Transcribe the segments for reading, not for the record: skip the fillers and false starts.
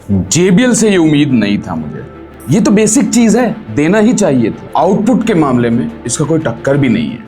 JBL से ये उम्मीद नहीं था मुझे। ये तो बेसिक चीज है, देना ही चाहिए था। आउटपुट के मामले में इसका कोई टक्कर भी नहीं है।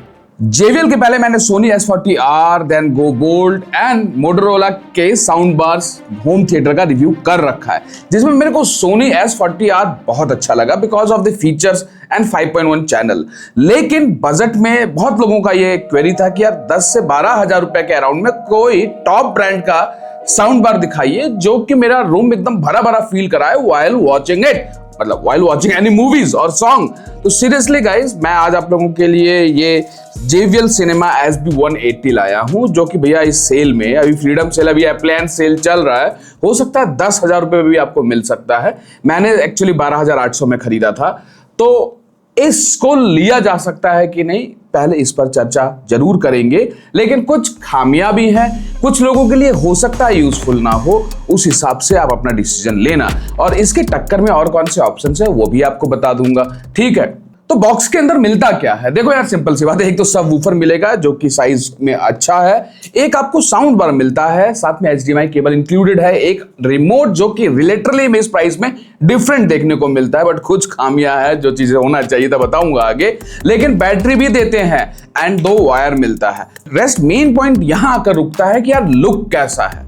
JBL के पहले मैंने Sony S40R, then Go Bold and Motorola के साउंड बार्स होम थिएटर का रिव्यू कर रखा है, जिसमें मेरे को Sony S40R बहुत अच्छा लगा because of the features and 5.1 channel. लेकिन बजट में बहुत लोगों का ये क्वेरी था कि यार 10 से 12 हजार रुपए के अराउंड में कोई टॉप ब्रांड का साउंड बार दिखाइए जो कि मेरा रूम एकदम भरा भरा फील कराए व्हाइल वॉचिंग इट, मतलब व्हाइल वॉचिंग एनी मूवीज और सॉन्ग। तो सीरियसली गाइस, मैं आज आप लोगों के लिए ये JBL Cinema SB180 लाया हूं, जो कि भैया इस सेल में अभी फ्रीडम सेल, अभी अप्लायंस सेल चल रहा है, हो सकता है 10,000 रुपए में भी आपको मिल सकता है। मैंने एक्चुअली 12,800 में खरीदा था। तो इसको लिया जा सकता है कि नहीं, पहले इस पर चर्चा जरूर करेंगे। लेकिन कुछ खामियां भी हैं, कुछ लोगों के लिए हो सकता है यूजफुल ना हो, उस हिसाब से आप अपना डिसीजन लेना। और इसके टक्कर में और कौन से ऑप्शंस है वो भी आपको बता दूंगा, ठीक है। तो बॉक्स के अंदर मिलता क्या है, देखो यार सिंपल सी बात है। एक तो सब वूफर मिलेगा जो कि साइज में अच्छा है, एक आपको साउंड बार मिलता है, साथ में HDMI केबल इंक्लूडेड है, एक रिमोट जो कि रिलेटरली में इस प्राइस में डिफरेंट देखने को मिलता है, बट कुछ खामियां है जो चीजें होना चाहिए था बताऊंगा आगे। लेकिन बैटरी भी देते हैं एंड 2 वायर मिलता है। रेस्ट मेन पॉइंट यहां आकर रुकता है कि यार लुक कैसा है,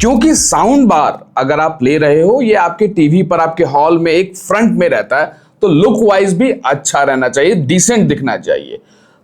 क्योंकि साउंड बार अगर आप ले रहे हो ये आपके टीवी पर, आपके हॉल में एक फ्रंट में रहता है, तो लुक वाइज भी अच्छा रहना चाहिए, डिसेंट दिखना चाहिए।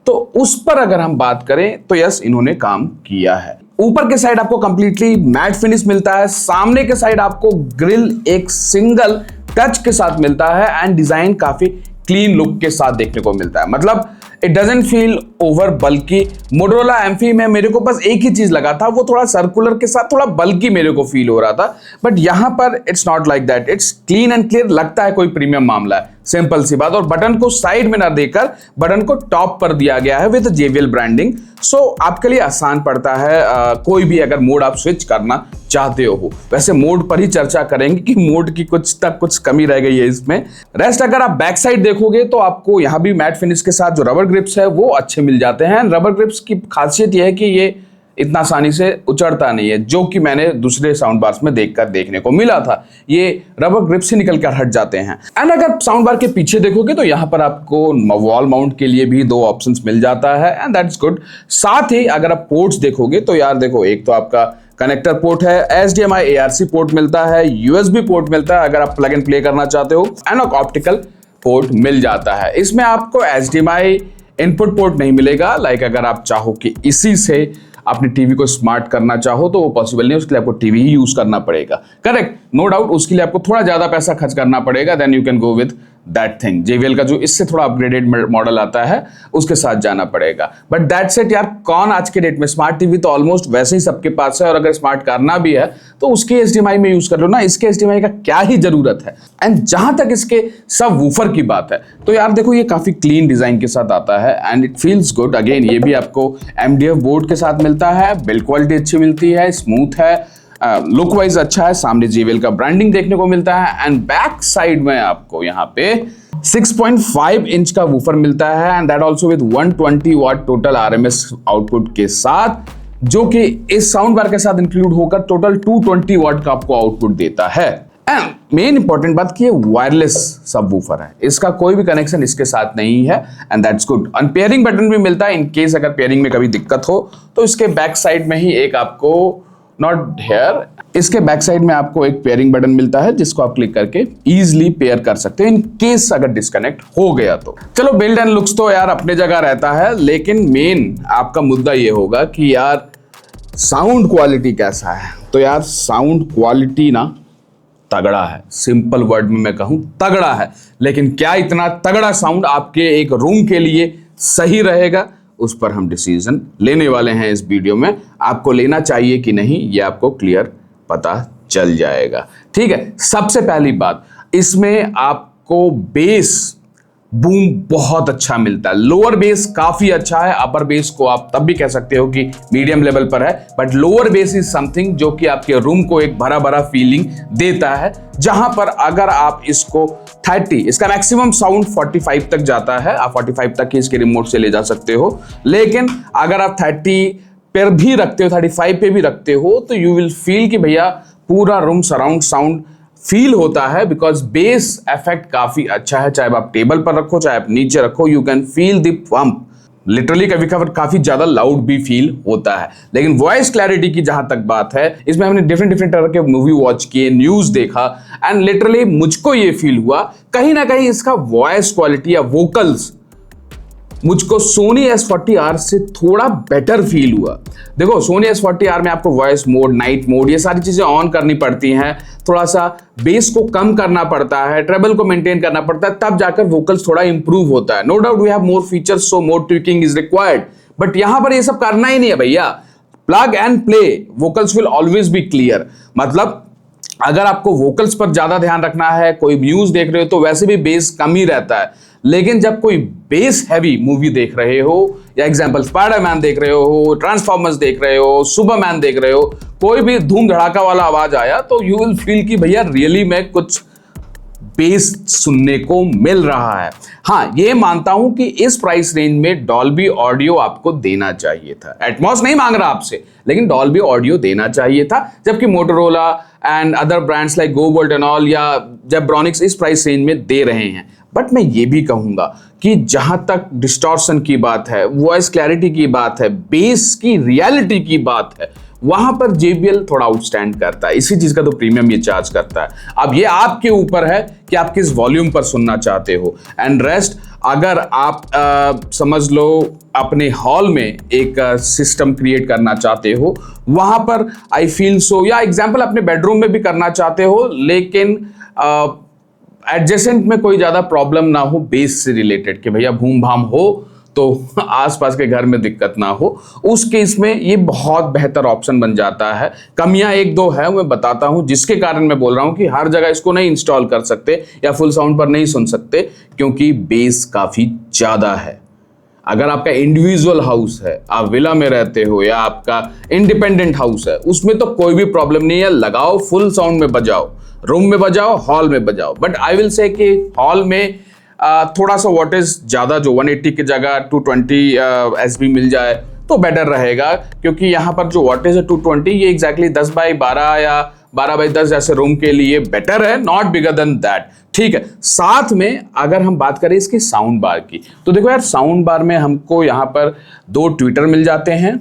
तो उस पर अगर हम बात करें तो यस, इन्होंने काम किया है। ऊपर के साइड आपको कंप्लीटली मैट फिनिश मिलता है, सामने के साइड आपको ग्रिल एक सिंगल टच के साथ मिलता है एंड डिजाइन काफी क्लीन लुक के साथ देखने को मिलता है, मतलब इट डजंट फील ओवर बल्कि। मोटोरोला एम्फी में मेरे को बस एक ही चीज लगा था, वो थोड़ा सर्कुलर के साथ थोड़ा बल्कि मेरे को फील हो रहा था, बट यहां पर it's not like that, it's clean and clear, लगता है कोई प्रीमियम मामला है, सिंपल सी बात। और बटन को साइड में ना देकर बटन को टॉप पर दिया गया है विद JBL ब्रांडिंग, सो आपके लिए आसान पड़ता है कोई भी अगर मोड आप स्विच करना चाहते हो। वैसे मोड पर ही चर्चा करेंगे कि मोड की कुछ कमी रह गई है इसमें। रेस्ट अगर आप बैक साइड देखोगे तो आपको यहाँ भी मैट फिनिश के साथ जो रबर ग्रिप्स है वो अच्छे मिल जाते हैं। रबर ग्रिप्स की खासियत यह है कि ये इतना आसानी से उचड़ता नहीं है, जो कि मैंने दूसरे साउंड बार्स में देखने को मिला था, ये रबर ग्रिप से निकल कर हट जाते हैं। एंड अगर साउंड बार के पीछे देखोगे तो यहाँ पर आपको वॉल माउंट के लिए भी 2 ऑप्शंस मिल जाता है एंड दैट्स गुड। साथ ही अगर आप पोर्ट्स देखोगे तो यार देखो, एक तो आपका कनेक्टर पोर्ट है, HDMI ARC पोर्ट मिलता है, USB पोर्ट मिलता है अगर आप प्लग एंड प्ले करना चाहते हो, एंड ऑप्टिकल पोर्ट मिल जाता है। इसमें आपको HDMI इनपुट पोर्ट नहीं मिलेगा, लाइक अगर आप चाहो कि इसी से अपनी टीवी को स्मार्ट करना चाहो तो वो पॉसिबल नहीं, उसके लिए आपको टीवी ही यूज करना पड़ेगा, करेक्ट, नो डाउट। उसके लिए आपको थोड़ा ज्यादा पैसा खर्च करना पड़ेगा, then you can go with that thing. JBL का जो इससे थोड़ा अपग्रेडेड मॉडल आता है उसके साथ जाना पड़ेगा, बट दैट्स इट यार। कौन आज के डेट में, स्मार्ट टीवी तो ऑलमोस्ट वैसे ही सबके पास है, और अगर स्मार्ट करना भी है तो उसके HDMI में यूज कर लो ना, इसके HDMI का क्या ही जरूरत है। एंड जहां तक इसके सब वूफर की बात है तो यार देखो, ये काफी क्लीन डिजाइन के साथ आता है and it feels good. Again ये भी आपको MDF बोर्ड के साथ मिलता है, बिल्ड क्वालिटी अच्छी मिलती है, स्मूथ है, लुक वाइज अच्छा है, सामने JBL का ब्रांडिंग देखने को मिलता है। एंड बैक साइड में आपको यहाँ पे 6.5 इंच का वूफर मिलता है and that also with 120 watt total RMS output के साथ, जो कि इस साउंड बार के साथ इंक्लूड होकर टोटल 220 वाट का आपको आउटपुट देता है। एंड मेन इंपॉर्टेंट बात कि ये वायरलेस सब वूफर है, इसका कोई भी कनेक्शन इसके साथ नहीं है एंड दैट्स गुड। अनपेयरिंग बटन भी मिलता है इन केस अगर पेयरिंग में कभी दिक्कत हो तो इसके बैक साइड में ही एक आपको, नॉट हेयर, इसके बैक साइड में आपको एक पेयरिंग बटन मिलता है जिसको आप क्लिक करके इजीली पेयर कर सकते हैं इन केस अगर डिस्कनेक्ट हो गया तो। चलो बिल्ड एंड लुक्स तो यार अपने जगह रहता है, लेकिन मेन आपका मुद्दा ये होगा कि यार साउंड क्वालिटी कैसा है। तो यार साउंड क्वालिटी ना तगड़ा है, सिंपल वर्ड में मैं कहूं तगड़ा है, लेकिन क्या इतना तगड़ा साउंड आपके एक रूम के लिए सही रहेगा, उस पर हम डिसीजन लेने वाले हैं इस वीडियो में। आपको लेना चाहिए कि नहीं ये आपको क्लियर पता चल जाएगा, ठीक है। सबसे पहली बात, इसमें आपको बेस बूम बहुत अच्छा मिलता है, लोअर बेस काफी अच्छा है, अपर बेस को आप तब भी कह सकते हो कि मीडियम लेवल पर है, but lower base is something जो कि आपके रूम को एक भरा भरा फीलिंग देता है, जहां पर अगर आप इसको 30, इसका मैक्सिमम साउंड 45 तक जाता है, आप 45 तक ही इसके रिमोट से ले जा सकते हो, लेकिन अगर आप 30 पर भी रखते हो, 35 पे भी रखते हो, तो यू विल फील कि भैया पूरा रूम सराउंड साउंड फील होता है, बिकॉज बेस इफेक्ट काफी अच्छा है, चाहे आप टेबल पर रखो चाहे आप नीचे रखो, you can feel the pump. Literally कभी कभी काफी ज्यादा लाउड भी फील होता है। लेकिन वॉइस क्लैरिटी की जहां तक बात है, इसमें हमने डिफरेंट डिफरेंट तरह के मूवी वॉच किए, न्यूज देखा, एंड लिटरली मुझको ये फील हुआ कहीं ना कहीं इसका वॉइस क्वालिटी या वोकल्स मुझको सोनी S40R से थोड़ा बेटर फील हुआ। देखो सोनी S40R में आपको वॉइस मोड, नाइट मोड, ये सारी चीजें ऑन करनी पड़ती हैं, थोड़ा सा बेस को कम करना पड़ता है, ट्रेबल को मेंटेन करना पड़ता है, तब जाकर वोकल्स थोड़ा इंप्रूव होता है। No doubt we have more features, so more tweaking is required, but यहां पर ये सब करना ही नहीं है भैया। Plug and play, vocals will always be clear. मतलब अगर आपको वोकल्स पर ज्यादा ध्यान रखना है, कोई न्यूज देख रहे हो तो वैसे भी बेस कम ही रहता है, लेकिन जब कोई बेस हैवी मूवी देख रहे हो, या एग्जांपल स्पाइडरमैन देख रहे हो, ट्रांसफॉर्मर्स देख रहे हो, सुपरमैन देख रहे हो, कोई भी धूम धड़ाका वाला आवाज आया तो यू विल फील कि भैया रियली में कुछ बेस सुनने को मिल रहा है। हाँ, ये मानता हूं कि इस प्राइस रेंज में डॉल्बी ऑडियो आपको देना चाहिए था। एटमॉस नहीं मांग रहा आपसे, लेकिन डॉल्बी ऑडियो देना चाहिए था, जबकि Motorola and other brands like goBoult and all या जेब्रॉनिक्स इस प्राइस रेंज में दे रहे हैं। बट मैं ये भी कहूंगा कि जहां तक डिस्टॉर्शन की बात है, वॉइस क्लैरिटी की बात है, बेस की रियलिटी की बात है, वहां पर JBL थोड़ा आउटस्टैंड करता है। इसी चीज का तो प्रीमियम ये चार्ज करता है। अब ये आपके ऊपर है कि आप किस वॉल्यूम पर सुनना चाहते हो, एंड रेस्ट अगर आप समझ लो अपने हॉल में एक सिस्टम क्रिएट करना चाहते हो, वहां पर आई फील सो, या एग्जाम्पल अपने बेडरूम में भी करना चाहते हो, लेकिन एडजेसेंट में कोई ज्यादा प्रॉब्लम ना हो बेस से रिलेटेड, कि भैया भूम भाम हो तो आसपास के घर में दिक्कत ना हो, उस केस में ये बहुत बेहतर ऑप्शन बन जाता है। कमियां एक दो है मैं बताता हूं, जिसके कारण मैं बोल रहा हूं कि हर जगह इसको नहीं इंस्टॉल कर सकते या फुल साउंड पर नहीं सुन सकते, क्योंकि बेस काफी ज्यादा है। अगर आपका इंडिविजुअल हाउस है, आप विला में रहते हो, या आपका इंडिपेंडेंट हाउस है, उसमें तो कोई भी प्रॉब्लम नहीं है, लगाओ फुल साउंड में बजाओ, रूम में बजाओ, हॉल में बजाओ। बट आई विल से कि हॉल में थोड़ा सा वॉटेज ज्यादा, जो 180 की जगह 220 SB मिल जाए तो बेटर रहेगा, क्योंकि यहाँ पर जो वॉटेज है 220 ये एग्जैक्टली 10x12 या 12x10 जैसे रूम के लिए बेटर है, नॉट बिगर देन दैट। ठीक है, साथ में अगर हम बात करें इसकी साउंड बार की, तो देखो यार साउंड बार में हमको यहाँ पर 2 ट्विटर मिल जाते हैं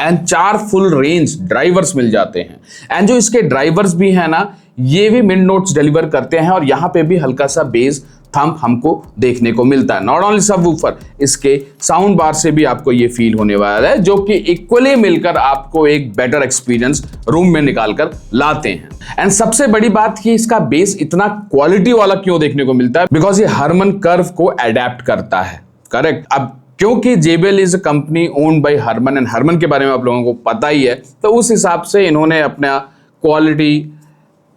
एंड 4 फुल रेंज ड्राइवर्स मिल जाते हैं। एंड जो इसके ड्राइवर्स भी है ना, ये भी मिड नोट्स डिलीवर करते हैं, और यहाँ पे भी हल्का सा बेस थंप हमको देखने को मिलता है। नॉट ओनली सबवूफर, इसके साउंड बार से भी आपको ये फील होने वाला है, जो कि इक्वली मिलकर आपको एक बेटर एक्सपीरियंस रूम में निकाल कर लाते हैं। एंड सबसे बड़ी बात कि इसका बेस इतना क्वालिटी वाला क्यों देखने को मिलता है, बिकॉज ये हारमन कर्व को अडेप्ट करता है। करेक्ट। अब क्योंकि JBL is a company owned by Harman, and Harman के बारे में आप लोगों को पता ही है, तो उस हिसाब से इन्होंने अपना क्वालिटी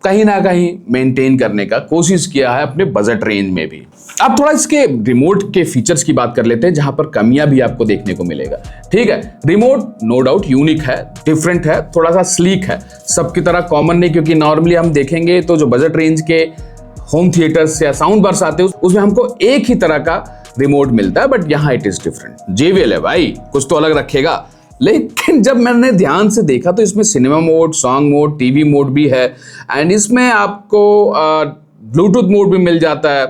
कहीं ना कहीं मेंटेन करने का कोशिश किया है अपने बजट रेंज में भी। अब थोड़ा इसके रिमोट के फीचर्स की बात कर लेते हैं, जहां पर कमियां भी आपको देखने को मिलेगा। ठीक है, रिमोट नो डाउट यूनिक है, डिफरेंट है, थोड़ा सा स्लीक है, सबकी तरह कॉमन नहीं, क्योंकि नॉर्मली हम देखेंगे तो जो बजट रेंज के होम थिएटर्स या साउंड बार्स आते हैं उसमें हमको एक ही तरह का रिमोट मिलता है, बट यहाँ इट इज डिफरेंट। JBL है भाई, कुछ तो अलग रखेगा। लेकिन जब मैंने ध्यान से देखा तो इसमें cinema mode, song mode, TV mode भी है, एंड इसमें आपको ब्लूटूथ मोड भी मिल जाता है,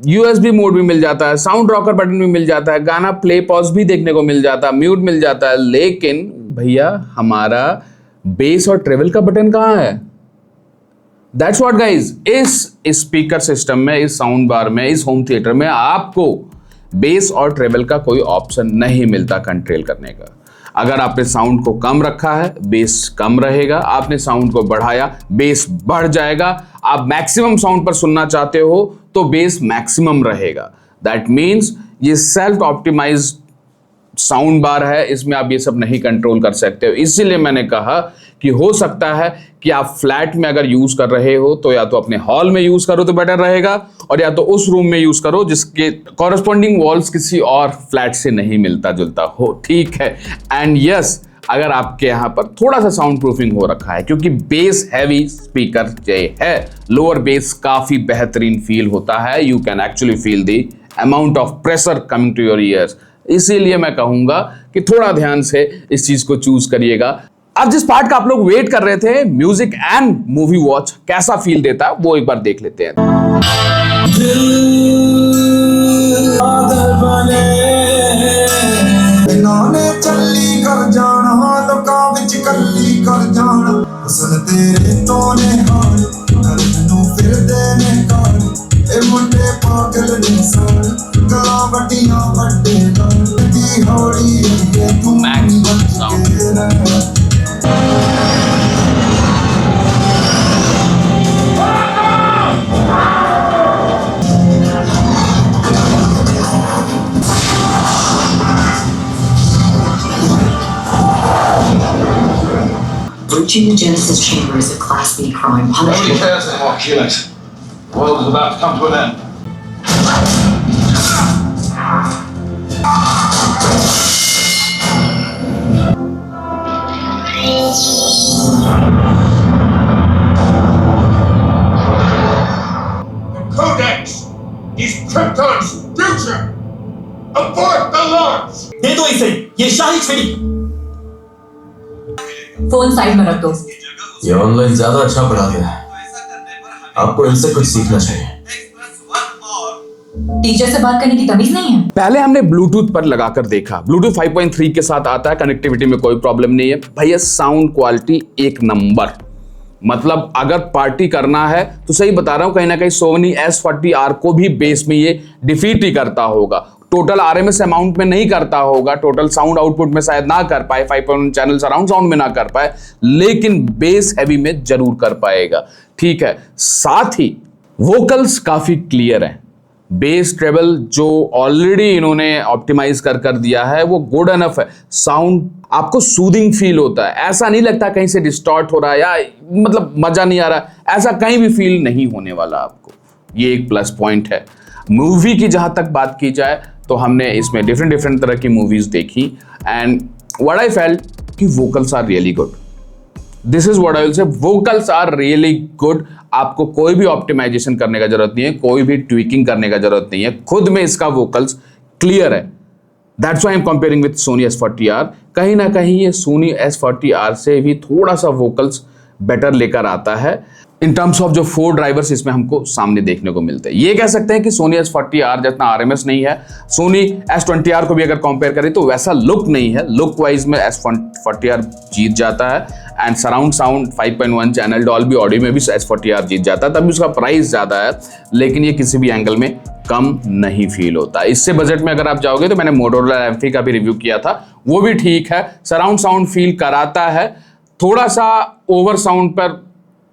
USB मोड भी मिल जाता है, साउंड रॉकर बटन भी मिल जाता है, गाना प्ले पॉज भी देखने को मिल जाता है, म्यूट मिल जाता है। लेकिन भैया हमारा बेस और ट्रेवल का बटन कहाँ है? दैट्स व्हाट गाइज, इस स्पीकर सिस्टम में, इस साउंड बार में, इस होम थिएटर में आपको बेस और ट्रेवल का कोई ऑप्शन नहीं मिलता कंट्रोल करने का। अगर आपने साउंड को कम रखा है, बेस कम रहेगा, आपने साउंड को बढ़ाया, बेस बढ़ जाएगा, आप मैक्सिमम साउंड पर सुनना चाहते हो तो बेस मैक्सिमम रहेगा। दैट मीन्स ये सेल्फ ऑप्टिमाइज्ड साउंड बार है, इसमें आप ये सब नहीं कंट्रोल कर सकते हो। इसीलिए मैंने कहा कि हो सकता है कि आप फ्लैट में अगर यूज कर रहे हो तो या तो अपने हॉल में यूज करो तो बेटर रहेगा, और या तो उस रूम में यूज करो जिसके कॉरेस्पॉन्डिंग वॉल्स किसी और फ्लैट से नहीं मिलता जुलता हो। ठीक है, एंड यस अगर आपके यहाँ पर थोड़ा सा साउंड प्रूफिंग हो रखा है, क्योंकि बेस हैवी स्पीकर ये है, लोअर बेस काफी बेहतरीन फील होता है। You can actually feel the amount of pressure coming to your ears. इसीलिए मैं कहूंगा कि थोड़ा ध्यान से इस चीज को चूज करिएगा। अब जिस पार्ट का आप लोग वेट कर रहे थे, म्यूजिक एंड मूवी वॉच कैसा फील देता है वो एक बार देख लेते हैं। चली कर जाना लोकां विच कल्ली कर जाना असल तेरे तो ने हाल करनू फिरदे ने काल ए मुंडे पागल ने साल गला वड्डियां वड्डे नाल दी हौली अगे तू max sound Breaching the Genesis chamber is a Class B crime. Nobody cares anymore, Felix. The world is about to come to an end. The Codex is Krypton's future. Abort the launch! दे दो इसे, ये शाही छड़ी। Phone side में रख दो। ये online ज्यादा अच्छा पढ़ाते हैं, आपको इनसे कुछ सीखना चाहिए। टीचर से बात करने की तमीज नहीं है। पहले हमने ब्लूटूथ पर लगाकर देखा, ब्लूटूथ 5.3 के साथ आता है, कनेक्टिविटी में कोई प्रॉब्लम नहीं है भैया। साउंड क्वालिटी एक नंबर, मतलब अगर पार्टी करना है तो सही बता रहा हूं, कहीं ना कहीं सोनी S40R को भी बेस में ये डिफीट ही करता होगा। टोटल RMS अमाउंट में नहीं करता होगा, टोटल साउंड आउटपुट में शायद ना कर पाए, 5.1 चैनल सराउंड साउंड में ना कर पाए, लेकिन बेस हैवी में जरूर कर पाएगा। ठीक है, साथ ही वोकल्स काफी क्लियर हैं, बेस ट्रेबल जो ऑलरेडी इन्होंने ऑप्टिमाइज कर दिया है वो गुड एनफ है। साउंड आपको सूदिंग फील होता है, ऐसा नहीं लगता कहीं से डिस्टॉर्ट हो रहा है या मतलब मजा नहीं आ रहा, ऐसा कहीं भी फील नहीं होने वाला आपको। ये एक प्लस पॉइंट है। मूवी की जहां तक बात की जाए तो हमने इसमें डिफरेंट तरह की मूवीज देखी एंड व्हाट आई फेल्ट कि vocals are really good. This is what I will say, vocals are really good. आपको कोई भी ऑप्टिमाइजेशन करने का जरूरत नहीं है, कोई भी ट्विकिंग करने का जरूरत नहीं है, खुद में इसका वोकल्स क्लियर है। That's why I am comparing with Sony S40R। कहीं ना कहीं ये सोनी S40R से भी थोड़ा सा वोकल्स बेटर लेकर आता है इन टर्म्स ऑफ जो 4 ड्राइवर्स इसमें हमको सामने देखने को मिलते हैं। ये कह सकते हैं कि सोनी S40R जितना RMS नहीं है, सोनी S20R को भी अगर कंपेयर करें तो वैसा लुक नहीं है, लुक वाइज में S40R जीत जाता है and surround sound 5.1 channel Dolby audio में भी S40R जीत जाता है, तभी उसका प्राइस ज्यादा है, लेकिन ये किसी भी एंगल में कम नहीं फील होता। इससे बजट में अगर आप जाओगे तो मैंने मोटोरोला एम्फी का भी रिव्यू किया था, वो भी ठीक है, सराउंड साउंड फील कराता है, थोड़ा सा ओवर साउंड पर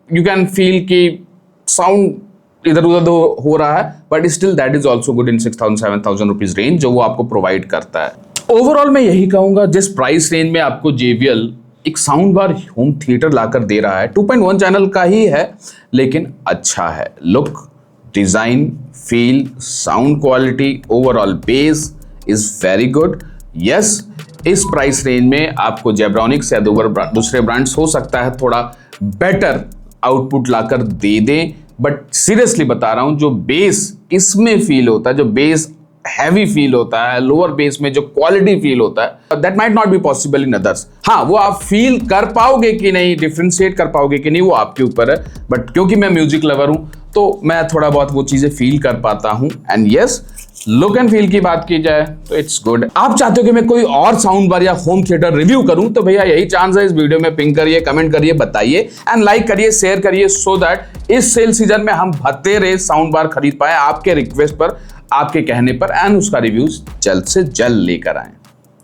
यू कैन फील कि साउंड इधर उधर हो रहा है, but still that is also good in 6,000-7,000 rupees range जो वो आपको प्रोवाइड करता है। ओवरऑल मैं यही कहूंगा, जिस प्राइस रेंज में आपको JBL एक साउंड बार होम थिएटर लाकर दे रहा है, 2.1 चैनल का ही है लेकिन अच्छा है, look, design, feel, sound quality, overall base is very good. Yes, इस प्राइस रेंज में आपको जेब्रॉनिक्स या दूसरे ब्रांड्स हो सकता है थोड़ा बेटर आउटपुट लाकर दे दें, बट सीरियसली बता रहा हूं, जो बेस इसमें फील होता है, जो बेस हैवी फील होता है, लोअर बेस में जो क्वालिटी फील होता है, that might not be possible in others. हाँ, वो आप फील कर पाओगे कि नहीं, डिफ्रेंशिएट कर पाओगे कि नहीं, वो आपके ऊपर है, बट क्योंकि मैं म्यूजिक लवर हूं तो मैं थोड़ा बहुत वो चीजें फील कर पाता हूं। And yes, look and feel की बात की जाए तो इट्स गुड। आप चाहते हो कि मैं कोई और साउंड बार या होम थिएटर रिव्यू करूं तो भैया यही चांस है, इस वीडियो में पिंग करिए, कमेंट करिए, बताइए एंड लाइक करिए, शेयर करिए, सो दैट इस सेल सीजन में हम भतेरे साउंड बार खरीद पाए आपके रिक्वेस्ट पर, आपके कहने पर, एंड उसका रिव्यूज जल्द से जल्द लेकर आए।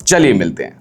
चलिए मिलते हैं।